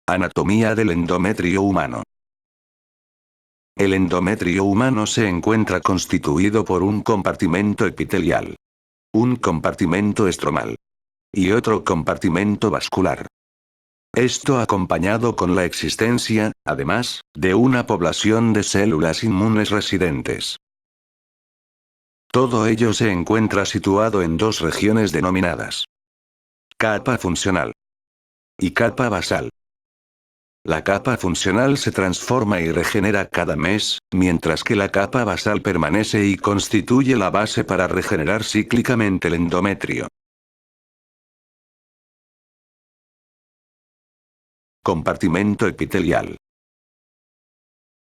Anatomía del endometrio humano. El endometrio humano se encuentra constituido por un compartimento epitelial, un compartimento estromal y otro compartimento vascular. Esto acompañado con la existencia, además, de una población de células inmunes residentes. Todo ello se encuentra situado en dos regiones denominadas capa funcional y capa basal. La capa funcional se transforma y regenera cada mes, mientras que la capa basal permanece y constituye la base para regenerar cíclicamente el endometrio. Compartimento epitelial.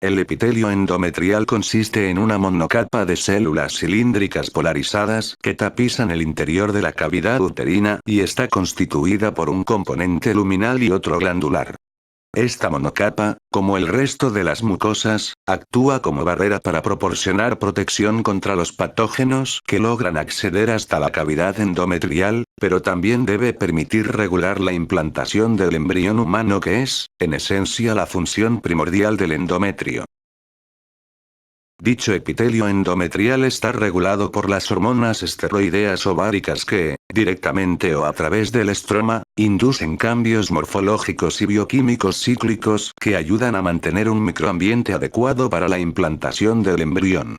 El epitelio endometrial consiste en una monocapa de células cilíndricas polarizadas que tapizan el interior de la cavidad uterina y está constituida por un componente luminal y otro glandular. Esta monocapa, como el resto de las mucosas, actúa como barrera para proporcionar protección contra los patógenos que logran acceder hasta la cavidad endometrial, pero también debe permitir regular la implantación del embrión humano que es, en esencia, la función primordial del endometrio. Dicho epitelio endometrial está regulado por las hormonas esteroideas ováricas que, directamente o a través del estroma, inducen cambios morfológicos y bioquímicos cíclicos que ayudan a mantener un microambiente adecuado para la implantación del embrión.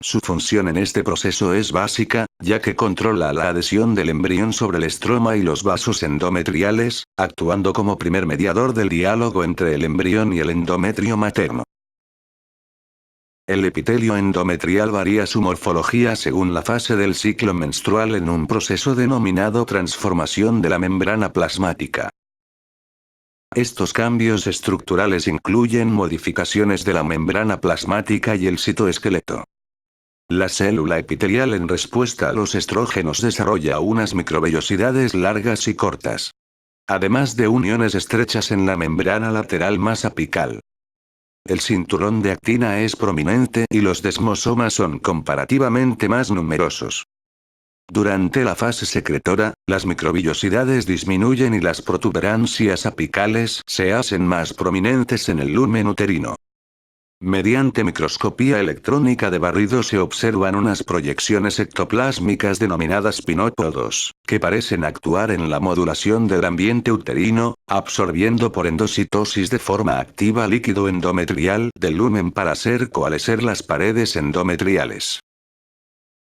Su función en este proceso es básica, ya que controla la adhesión del embrión sobre el estroma y los vasos endometriales, actuando como primer mediador del diálogo entre el embrión y el endometrio materno. El epitelio endometrial varía su morfología según la fase del ciclo menstrual en un proceso denominado transformación de la membrana plasmática. Estos cambios estructurales incluyen modificaciones de la membrana plasmática y el citoesqueleto. La célula epitelial en respuesta a los estrógenos desarrolla unas microvellosidades largas y cortas, además de uniones estrechas en la membrana lateral más apical. El cinturón de actina es prominente y los desmosomas son comparativamente más numerosos. Durante la fase secretora, las microvillosidades disminuyen y las protuberancias apicales se hacen más prominentes en el lumen uterino. Mediante microscopía electrónica de barrido se observan unas proyecciones ectoplásmicas denominadas pinópodos, que parecen actuar en la modulación del ambiente uterino, absorbiendo por endocitosis de forma activa líquido endometrial del lumen para hacer coalescer las paredes endometriales.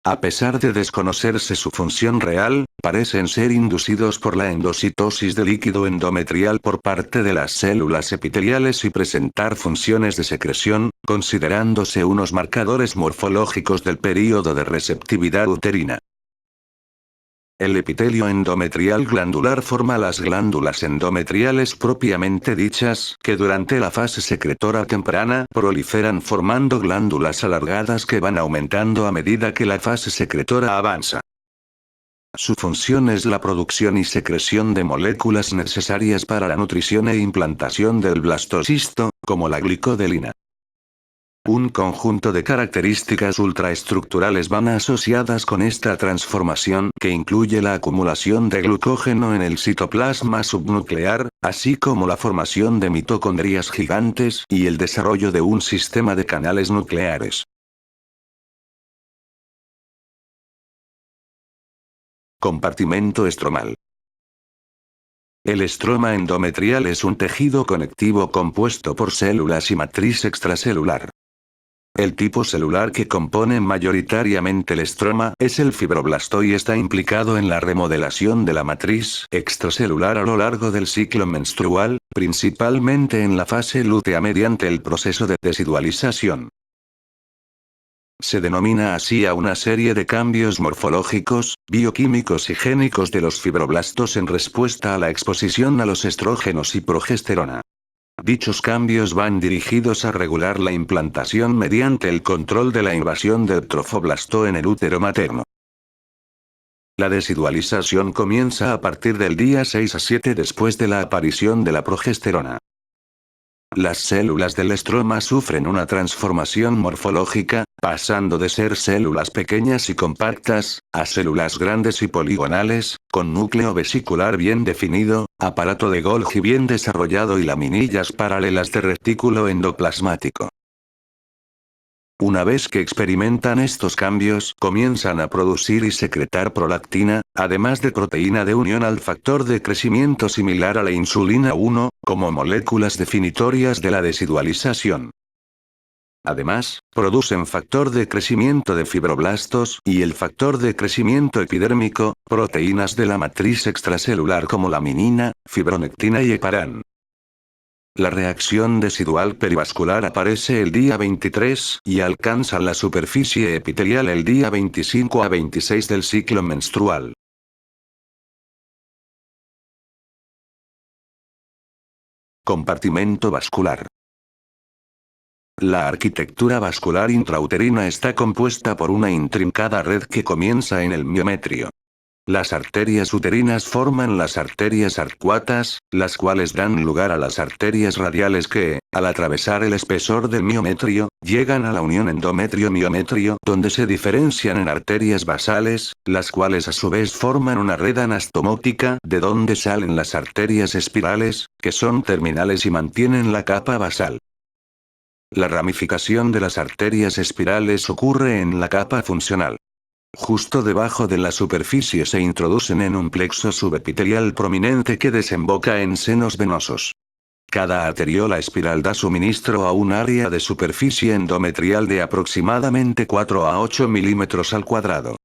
A pesar de desconocerse su función real, parecen ser inducidos por la endocitosis de líquido endometrial por parte de las células epiteliales y presentar funciones de secreción, considerándose unos marcadores morfológicos del período de receptividad uterina. El epitelio endometrial glandular forma las glándulas endometriales propiamente dichas, que durante la fase secretora temprana proliferan formando glándulas alargadas que van aumentando a medida que la fase secretora avanza. Su función es la producción y secreción de moléculas necesarias para la nutrición e implantación del blastocisto, como la glicodelina. Un conjunto de características ultraestructurales van asociadas con esta transformación que incluye la acumulación de glucógeno en el citoplasma subnuclear, así como la formación de mitocondrias gigantes y el desarrollo de un sistema de canales nucleares. Compartimento estromal. El estroma endometrial es un tejido conectivo compuesto por células y matriz extracelular. El tipo celular que compone mayoritariamente el estroma es el fibroblasto y está implicado en la remodelación de la matriz extracelular a lo largo del ciclo menstrual, principalmente en la fase lútea mediante el proceso de desidualización. Se denomina así a una serie de cambios morfológicos, bioquímicos y génicos de los fibroblastos en respuesta a la exposición a los estrógenos y progesterona. Dichos cambios van dirigidos a regular la implantación mediante el control de la invasión del trofoblasto en el útero materno. La desidualización comienza a partir del día 6 a 7 después de la aparición de la progesterona. Las células del estroma sufren una transformación morfológica, pasando de ser células pequeñas y compactas, a células grandes y poligonales, con núcleo vesicular bien definido, aparato de Golgi bien desarrollado y laminillas paralelas de retículo endoplasmático. Una vez que experimentan estos cambios, comienzan a producir y secretar prolactina, además de proteína de unión al factor de crecimiento similar a la insulina 1, como moléculas definitorias de la desidualización. Además, producen factor de crecimiento de fibroblastos y el factor de crecimiento epidérmico, proteínas de la matriz extracelular como laminina, fibronectina y heparan. La reacción residual perivascular aparece el día 23 y alcanza la superficie epitelial el día 25 a 26 del ciclo menstrual. Compartimento vascular. La arquitectura vascular intrauterina está compuesta por una intrincada red que comienza en el miometrio. Las arterias uterinas forman las arterias arcuatas, las cuales dan lugar a las arterias radiales que, al atravesar el espesor del miometrio, llegan a la unión endometrio-miometrio, donde se diferencian en arterias basales, las cuales a su vez forman una red anastomótica, de donde salen las arterias espirales, que son terminales y mantienen la capa basal. La ramificación de las arterias espirales ocurre en la capa funcional. Justo debajo de la superficie se introducen en un plexo subepitelial prominente que desemboca en senos venosos. Cada arteriola espiral da suministro a un área de superficie endometrial de aproximadamente 4 a 8 milímetros al cuadrado.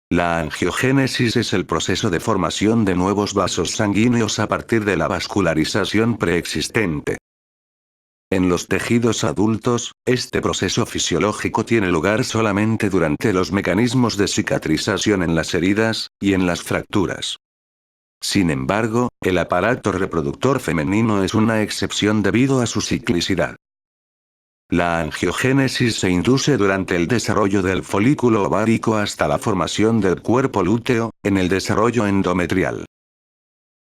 La angiogénesis es el proceso de formación de nuevos vasos sanguíneos a partir de la vascularización preexistente. En los tejidos adultos, este proceso fisiológico tiene lugar solamente durante los mecanismos de cicatrización en las heridas, y en las fracturas. Sin embargo, el aparato reproductor femenino es una excepción debido a su ciclicidad. La angiogénesis se induce durante el desarrollo del folículo ovárico hasta la formación del cuerpo lúteo, en el desarrollo endometrial.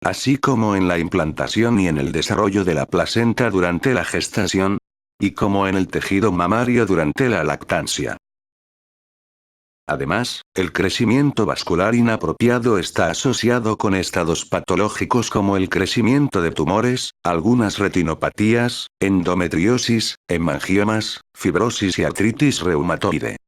Así como en la implantación y en el desarrollo de la placenta durante la gestación, y como en el tejido mamario durante la lactancia. Además, el crecimiento vascular inapropiado está asociado con estados patológicos como el crecimiento de tumores, algunas retinopatías, endometriosis, hemangiomas, fibrosis y artritis reumatoide.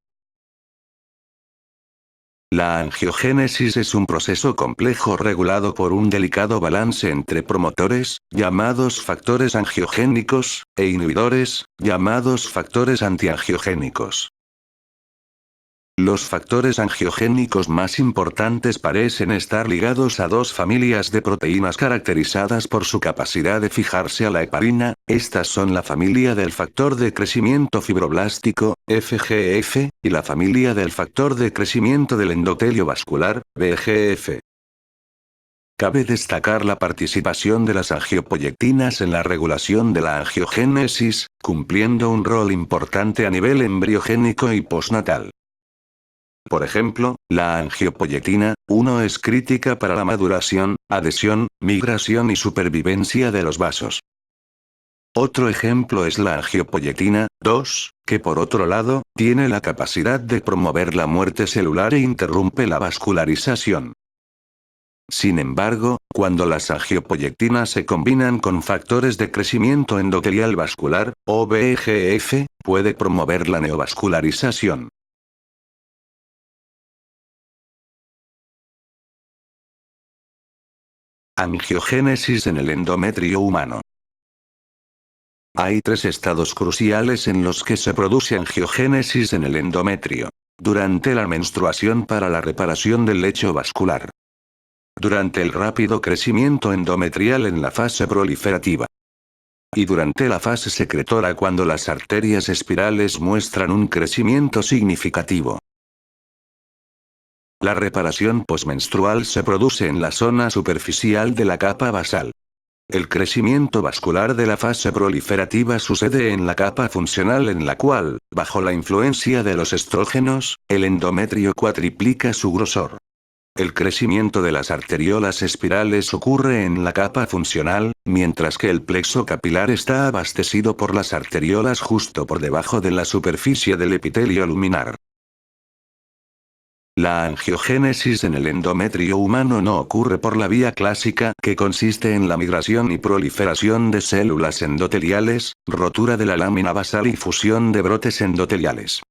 La angiogénesis es un proceso complejo regulado por un delicado balance entre promotores, llamados factores angiogénicos, e inhibidores, llamados factores antiangiogénicos. Los factores angiogénicos más importantes parecen estar ligados a dos familias de proteínas caracterizadas por su capacidad de fijarse a la heparina. Estas son la familia del factor de crecimiento fibroblástico, FGF, y la familia del factor de crecimiento del endotelio vascular, VEGF. Cabe destacar la participación de las angiopoyectinas en la regulación de la angiogénesis, cumpliendo un rol importante a nivel embriogénico y postnatal. Por ejemplo, la angiopoyetina 1 es crítica para la maduración, adhesión, migración y supervivencia de los vasos. Otro ejemplo es la angiopoyetina 2, que por otro lado, tiene la capacidad de promover la muerte celular e interrumpe la vascularización. Sin embargo, cuando las angiopoyectinas se combinan con factores de crecimiento endotelial vascular, o VEGF, puede promover la neovascularización. Angiogénesis en el endometrio humano. Hay tres estados cruciales en los que se produce angiogénesis en el endometrio. Durante la menstruación para la reparación del lecho vascular. Durante el rápido crecimiento endometrial en la fase proliferativa. Y durante la fase secretora cuando las arterias espirales muestran un crecimiento significativo. La reparación posmenstrual se produce en la zona superficial de la capa basal. El crecimiento vascular de la fase proliferativa sucede en la capa funcional en la cual, bajo la influencia de los estrógenos, el endometrio cuatriplica su grosor. El crecimiento de las arteriolas espirales ocurre en la capa funcional, mientras que el plexo capilar está abastecido por las arteriolas justo por debajo de la superficie del epitelio luminar. La angiogénesis en el endometrio humano no ocurre por la vía clásica, que consiste en la migración y proliferación de células endoteliales, rotura de la lámina basal y fusión de brotes endoteliales.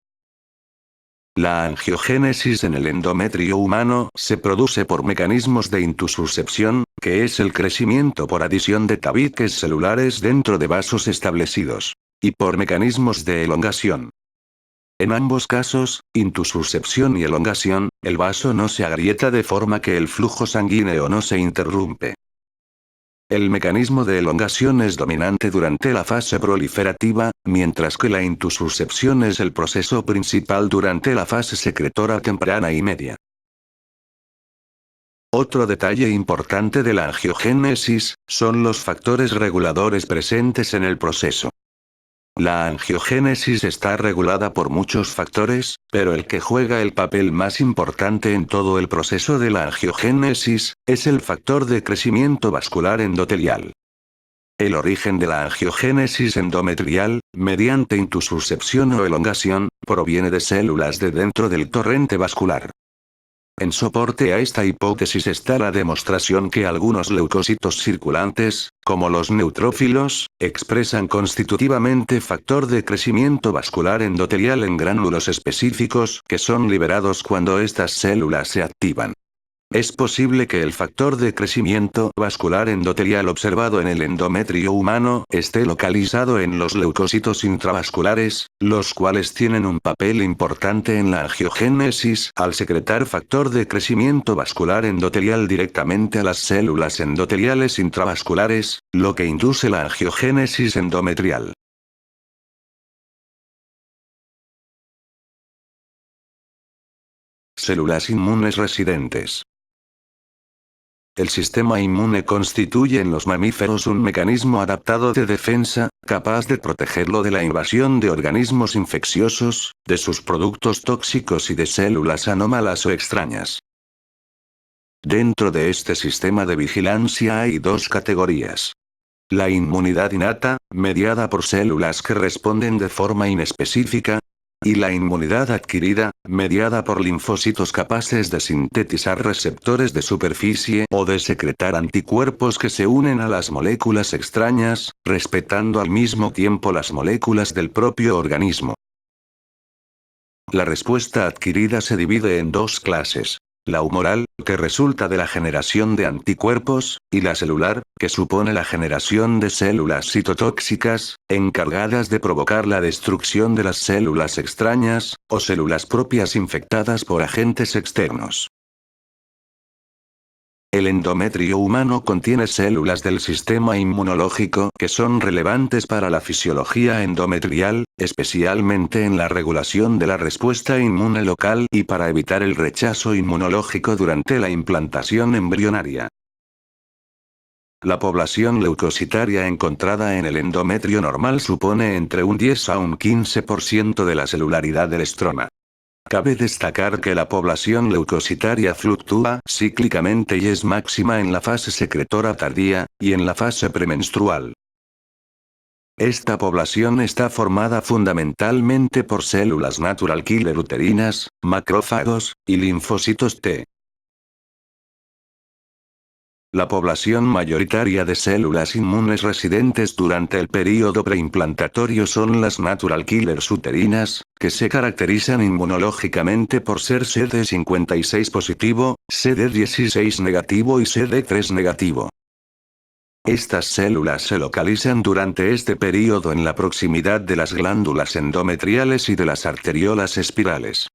La angiogénesis en el endometrio humano se produce por mecanismos de intussuscepción, que es el crecimiento por adición de tabiques celulares dentro de vasos establecidos. Y por mecanismos de elongación. En ambos casos, intussuscepción y elongación, el vaso no se agrieta de forma que el flujo sanguíneo no se interrumpe. El mecanismo de elongación es dominante durante la fase proliferativa, mientras que la intussuscepción es el proceso principal durante la fase secretora temprana y media. Otro detalle importante de la angiogénesis, son los factores reguladores presentes en el proceso. La angiogénesis está regulada por muchos factores, pero el que juega el papel más importante en todo el proceso de la angiogénesis, es el factor de crecimiento vascular endotelial. El origen de la angiogénesis endometrial, mediante intussuscepción o elongación, proviene de células de dentro del torrente vascular. En soporte a esta hipótesis está la demostración que algunos leucocitos circulantes, como los neutrófilos, expresan constitutivamente factor de crecimiento vascular endotelial en gránulos específicos que son liberados cuando estas células se activan. Es posible que el factor de crecimiento vascular endotelial observado en el endometrio humano esté localizado en los leucocitos intravasculares, los cuales tienen un papel importante en la angiogénesis al secretar factor de crecimiento vascular endotelial directamente a las células endoteliales intravasculares, lo que induce la angiogénesis endometrial. Células inmunes residentes. El sistema inmune constituye en los mamíferos un mecanismo adaptado de defensa, capaz de protegerlo de la invasión de organismos infecciosos, de sus productos tóxicos y de células anómalas o extrañas. Dentro de este sistema de vigilancia hay dos categorías. La inmunidad innata, mediada por células que responden de forma inespecífica, y la inmunidad adquirida, mediada por linfocitos capaces de sintetizar receptores de superficie o de secretar anticuerpos que se unen a las moléculas extrañas, respetando al mismo tiempo las moléculas del propio organismo. La respuesta adquirida se divide en dos clases. La humoral, que resulta de la generación de anticuerpos, y la celular, que supone la generación de células citotóxicas, encargadas de provocar la destrucción de las células extrañas, o células propias infectadas por agentes externos. El endometrio humano contiene células del sistema inmunológico que son relevantes para la fisiología endometrial, especialmente en la regulación de la respuesta inmune local y para evitar el rechazo inmunológico durante la implantación embrionaria. La población leucocitaria encontrada en el endometrio normal supone entre un 10 a un 15% de la celularidad del estroma. Cabe destacar que la población leucocitaria fluctúa cíclicamente y es máxima en la fase secretora tardía, y en la fase premenstrual. Esta población está formada fundamentalmente por células natural killer uterinas, macrófagos, y linfocitos T. La población mayoritaria de células inmunes residentes durante el período preimplantatorio son las natural killers uterinas, que se caracterizan inmunológicamente por ser CD56 positivo, CD16 negativo y CD3 negativo. Estas células se localizan durante este período en la proximidad de las glándulas endometriales y de las arteriolas espirales.